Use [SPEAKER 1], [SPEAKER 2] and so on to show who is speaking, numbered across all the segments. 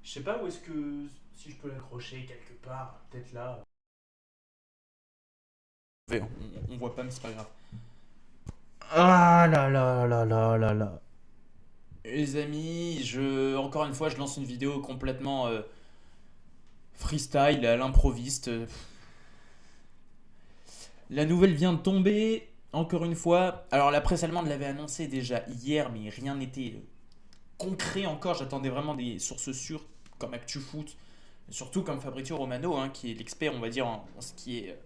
[SPEAKER 1] Je sais pas où est-ce que. Si je peux l'accrocher quelque part, peut-être là.
[SPEAKER 2] On voit pas, mais c'est pas grave.
[SPEAKER 1] Ah là là là là là là.
[SPEAKER 2] Les amis, encore une fois, je lance une vidéo complètement freestyle, à l'improviste. La nouvelle vient de tomber, encore une fois. Alors, la presse allemande l'avait annoncé déjà hier, mais rien n'était concret encore. J'attendais vraiment des sources sûres, comme ActuFoot, surtout comme Fabrizio Romano, hein, qui est l'expert, on va dire, en ce qui est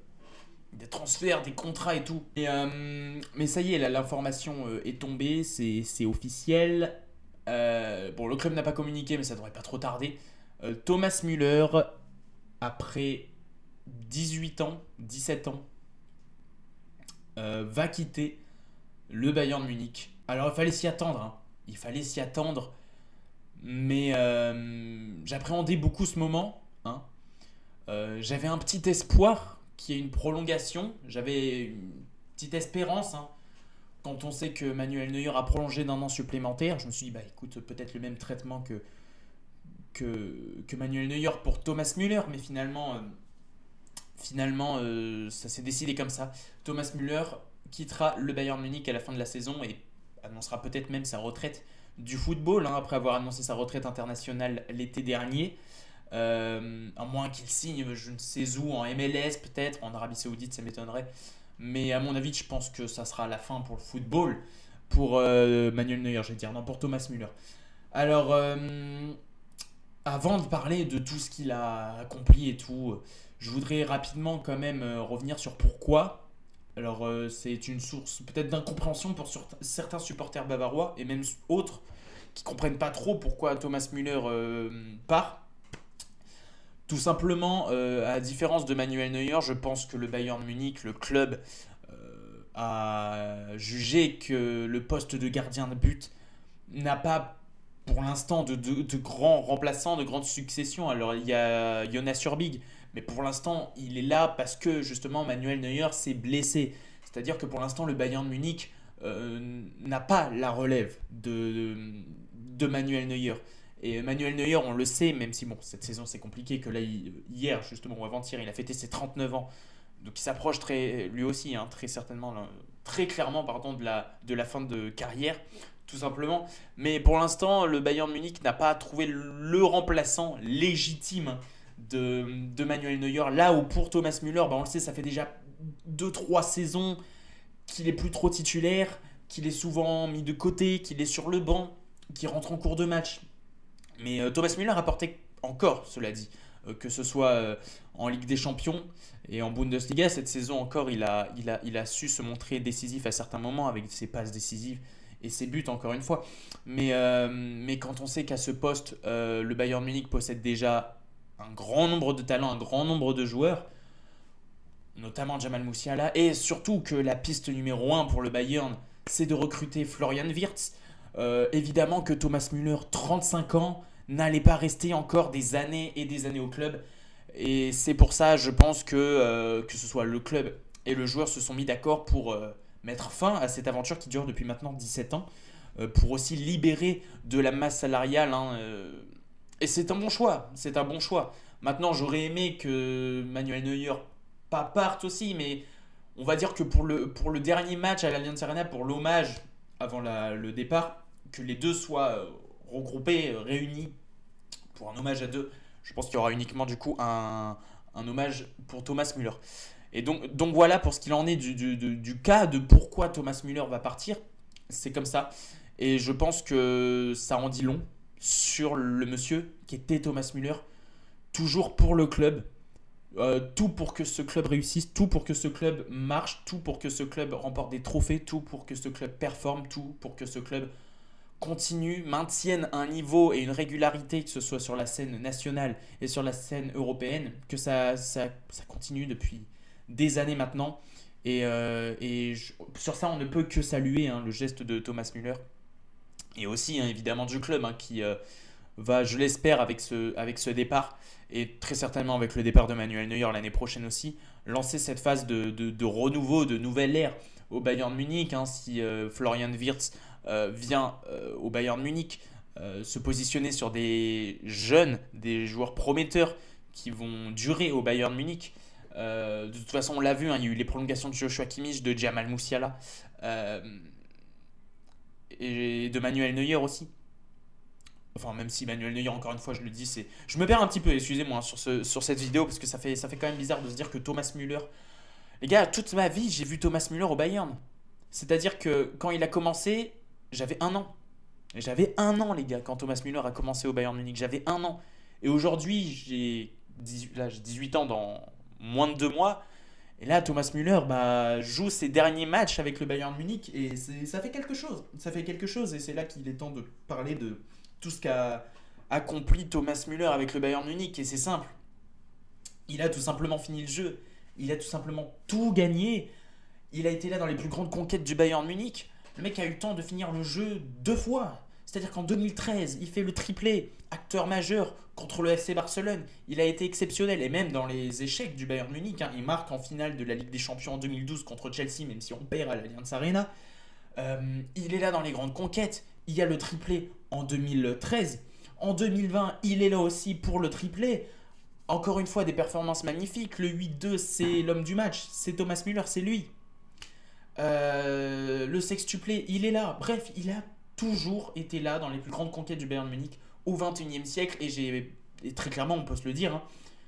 [SPEAKER 2] des transferts, des contrats et tout. Mais ça y est, là, l'information est tombée, c'est officiel. Bon, le club n'a pas communiqué, mais ça devrait pas trop tarder. Thomas Müller, après 18 ans, 17 ans, va quitter le Bayern Munich. Alors il fallait s'y attendre, hein. Il fallait s'y attendre, mais j'appréhendais beaucoup ce moment, hein. J'avais un petit espoir qu'il y ait une prolongation, j'avais une petite espérance, hein. Quand on sait que Manuel Neuer a prolongé d'un an supplémentaire, je me suis dit, bah écoute, peut-être le même traitement que Manuel Neuer pour Thomas Müller, mais finalement, ça s'est décidé comme ça. Thomas Müller quittera le Bayern Munich à la fin de la saison et annoncera peut-être même sa retraite du football, hein, après avoir annoncé sa retraite internationale l'été dernier. À moins qu'il signe je ne sais où, en MLS peut-être, en Arabie Saoudite, ça m'étonnerait. Mais à mon avis, je pense que ça sera la fin pour le football, pour Manuel Neuer, je vais dire, non, pour Thomas Müller. Alors, avant de parler de tout ce qu'il a accompli et tout, je voudrais rapidement quand même revenir sur pourquoi. Alors, c'est une source peut-être d'incompréhension pour certains supporters bavarois et même autres qui comprennent pas trop pourquoi Thomas Müller part. Tout simplement, à différence de Manuel Neuer, je pense que le Bayern Munich, le club, a jugé que le poste de gardien de but n'a pas pour l'instant de grands remplaçants, de grandes successions. Alors il y a Jonas Urbig, mais pour l'instant il est là parce que justement Manuel Neuer s'est blessé. C'est-à-dire que pour l'instant le Bayern Munich n'a pas la relève de Manuel Neuer. Et Manuel Neuer, on le sait, même si bon, cette saison c'est compliqué, que là, hier justement, ou avant-hier, il a fêté ses 39 ans. Donc il s'approche lui aussi, hein, très certainement, là, très clairement, pardon, de la fin de carrière, tout simplement. Mais pour l'instant, le Bayern Munich n'a pas trouvé le remplaçant légitime de Manuel Neuer. Là où pour Thomas Müller, bah, on le sait, ça fait déjà 2 3 saisons qu'il est plus trop titulaire, qu'il est souvent mis de côté, qu'il est sur le banc, qu'il rentre en cours de match. Mais Thomas Müller apportait encore, cela dit, que ce soit en Ligue des Champions et en Bundesliga. Cette saison encore, il a su se montrer décisif à certains moments avec ses passes décisives et ses buts, encore une fois. Mais quand on sait qu'à ce poste, le Bayern Munich possède déjà un grand nombre de talents, un grand nombre de joueurs, notamment Jamal Musiala, et surtout que la piste numéro un pour le Bayern, c'est de recruter Florian Wirtz. Évidemment que Thomas Müller, 35 ans, n'allait pas rester encore des années et des années au club. Et c'est pour ça, je pense que ce soit le club et le joueur se sont mis d'accord pour mettre fin à cette aventure qui dure depuis maintenant 17 ans, pour aussi libérer de la masse salariale, hein, et c'est un bon choix, c'est un bon choix. Maintenant, j'aurais aimé que Manuel Neuer pas parte aussi, mais on va dire que pour le dernier match à l'Allianz Arena, pour l'hommage avant le départ, que les deux soient regroupés, réunis pour un hommage à deux. Je pense qu'il y aura uniquement du coup un hommage pour Thomas Müller. Et donc voilà pour ce qu'il en est du cas de pourquoi Thomas Müller va partir. C'est comme ça. Et je pense que ça en dit long sur le monsieur qui était Thomas Müller, toujours pour le club, tout pour que ce club réussisse, tout pour que ce club marche, tout pour que ce club remporte des trophées, tout pour que ce club performe, tout pour que ce club continue, maintienne un niveau et une régularité, que ce soit sur la scène nationale et sur la scène européenne, que ça continue depuis des années maintenant. Sur ça, on ne peut que saluer, hein, le geste de Thomas Müller. Et aussi, hein, évidemment, du club, hein, qui va, je l'espère, avec ce départ, et très certainement avec le départ de Manuel Neuer l'année prochaine aussi, lancer cette phase de renouveau, de nouvelle ère au Bayern Munich, hein. Si Florian Wirtz vient au Bayern Munich, se positionner sur des jeunes, des joueurs prometteurs qui vont durer au Bayern Munich. De toute façon, on l'a vu, hein, il y a eu les prolongations de Joshua Kimmich, de Jamal Musiala et de Manuel Neuer aussi. Enfin, même si Manuel Neuer, encore une fois, je le dis, c'est... Je me perds un petit peu, excusez-moi, hein, sur cette vidéo, parce que ça fait quand même bizarre de se dire que Thomas Müller... Les gars, toute ma vie, j'ai vu Thomas Müller au Bayern. C'est-à-dire que quand il a commencé, j'avais 1 an. Et j'avais 1 an, les gars, quand Thomas Müller a commencé au Bayern Munich. J'avais 1 an. Et aujourd'hui, j'ai 18 ans dans moins de 2 mois. Et là, Thomas Müller joue ses derniers matchs avec le Bayern Munich. Et ça fait quelque chose. Ça fait quelque chose. Et c'est là qu'il est temps de parler de tout ce qu'a accompli Thomas Müller avec le Bayern Munich. Et c'est simple. Il a tout simplement fini le jeu. Il a tout simplement tout gagné. Il a été là dans les plus grandes conquêtes du Bayern Munich. Le mec a eu le temps de finir le jeu 2 fois. C'est-à-dire qu'en 2013, il fait le triplé, acteur majeur contre le FC Barcelone. Il a été exceptionnel. Et même dans les échecs du Bayern Munich, hein, il marque en finale de la Ligue des Champions en 2012 contre Chelsea, même si on perd à l'Allianz Arena. Il est là dans les grandes conquêtes. Il y a le triplé en 2013. En 2020, il est là aussi pour le triplé. Encore une fois, des performances magnifiques. Le 8-2, c'est l'homme du match. C'est Thomas Müller, c'est lui. Le sextuplé, il est là. Bref, il a toujours été là dans les plus grandes conquêtes du Bayern Munich au XXIe siècle. Et très clairement, on peut se le dire, hein,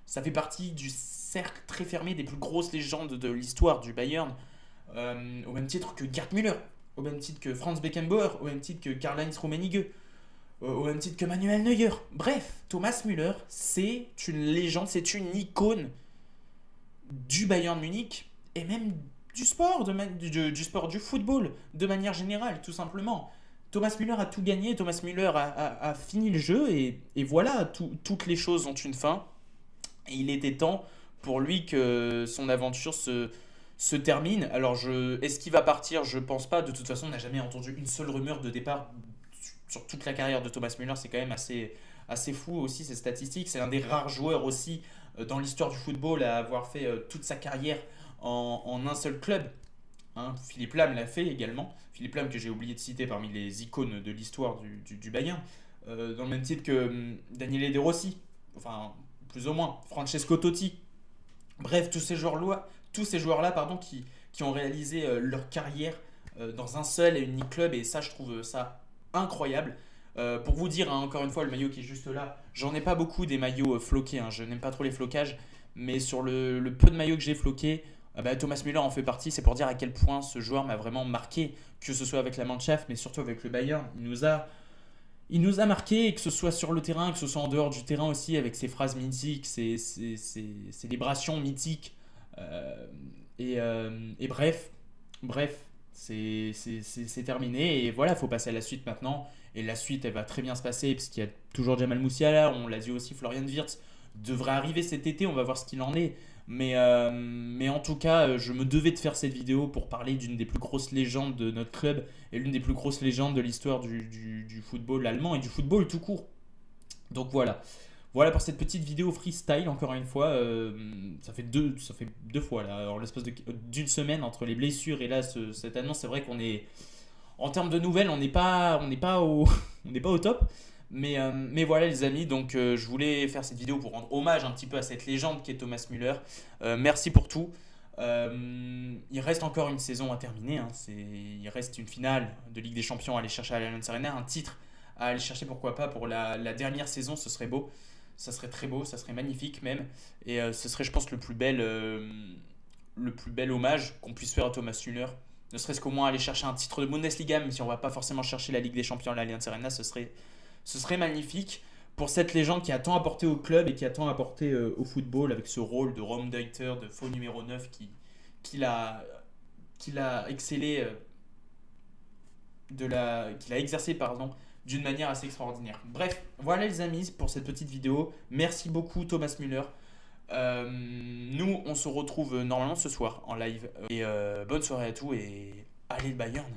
[SPEAKER 2] ça fait partie du cercle très fermé des plus grosses légendes de l'histoire du Bayern. Au même titre que Gerd Müller, au même titre que Franz Beckenbauer, au même titre que Karl-Heinz Rummenigge, au même titre que Manuel Neuer. Bref, Thomas Müller, c'est une légende, c'est une icône du Bayern Munich et même du sport, du sport, du football, de manière générale, tout simplement. Thomas Müller a tout gagné, Thomas Müller a fini le jeu et voilà, toutes les choses ont une fin. Et il était temps pour lui que son aventure se termine. Alors, est-ce qu'il va partir? Je pense pas. De toute façon, on n'a jamais entendu une seule rumeur de départ sur toute la carrière de Thomas Müller. C'est quand même assez fou aussi, ces statistiques. C'est un des rares joueurs aussi dans l'histoire du football à avoir fait toute sa carrière en un seul club. Hein, Philippe Lahm l'a fait également. Philippe Lahm que j'ai oublié de citer parmi les icônes de l'histoire du Bayern. Dans le même titre que Daniele De Rossi. Enfin, plus ou moins. Francesco Totti. Bref, tous ces joueurs-là qui ont réalisé leur carrière dans un seul et unique club. Et ça, je trouve ça incroyable. Pour vous dire, hein, encore une fois, le maillot qui est juste là, j'en ai pas beaucoup des maillots floqués. Hein, je n'aime pas trop les flocages. Mais sur le peu de maillots que j'ai floqués, Thomas Müller en fait partie. C'est pour dire à quel point ce joueur m'a vraiment marqué, que ce soit avec la Mannschaft, mais surtout avec le Bayern. Il nous a marqué, que ce soit sur le terrain, que ce soit en dehors du terrain aussi, avec ses phrases mythiques, ses célébrations mythiques. Et bref, c'est terminé. Et voilà, il faut passer à la suite maintenant. Et la suite, elle va très bien se passer, parce qu'il y a toujours Jamal Musiala, on l'a dit aussi, Florian Wirtz devrait arriver cet été, on va voir ce qu'il en est. Mais en tout cas, je me devais de faire cette vidéo pour parler d'une des plus grosses légendes de notre club et l'une des plus grosses légendes de l'histoire du football allemand et du football tout court. Donc voilà. Voilà pour cette petite vidéo freestyle, encore une fois. Ça fait deux fois, là, en l'espace d'une semaine, entre les blessures et là, cette annonce. C'est vrai qu'on est... En termes de nouvelles, on n'est pas au top. Mais voilà les amis, donc je voulais faire cette vidéo pour rendre hommage un petit peu à cette légende qui est Thomas Müller. Merci pour tout. Il reste encore une saison à terminer. Hein. Il reste une finale de Ligue des Champions à aller chercher à l'Allianz Arena, un titre à aller chercher, pourquoi pas, pour la dernière saison. Ce serait beau, ça serait très beau, ça serait magnifique même. Et ce serait, je pense, le plus bel hommage qu'on puisse faire à Thomas Müller. Ne serait-ce qu'au moins aller chercher un titre de Bundesliga, même si on ne va pas forcément chercher la Ligue des Champions à l'Allianz Arena, ce serait magnifique pour cette légende qui a tant apporté au club et qui a tant apporté au football, avec ce rôle de Raumdeuter, de faux numéro 9 qu'il a excellé, qu'il a exercé d'une manière assez extraordinaire. Bref, voilà les amis pour cette petite vidéo. Merci beaucoup Thomas Müller. Nous, on se retrouve normalement ce soir en live. Et bonne soirée à tous et allez le Bayern.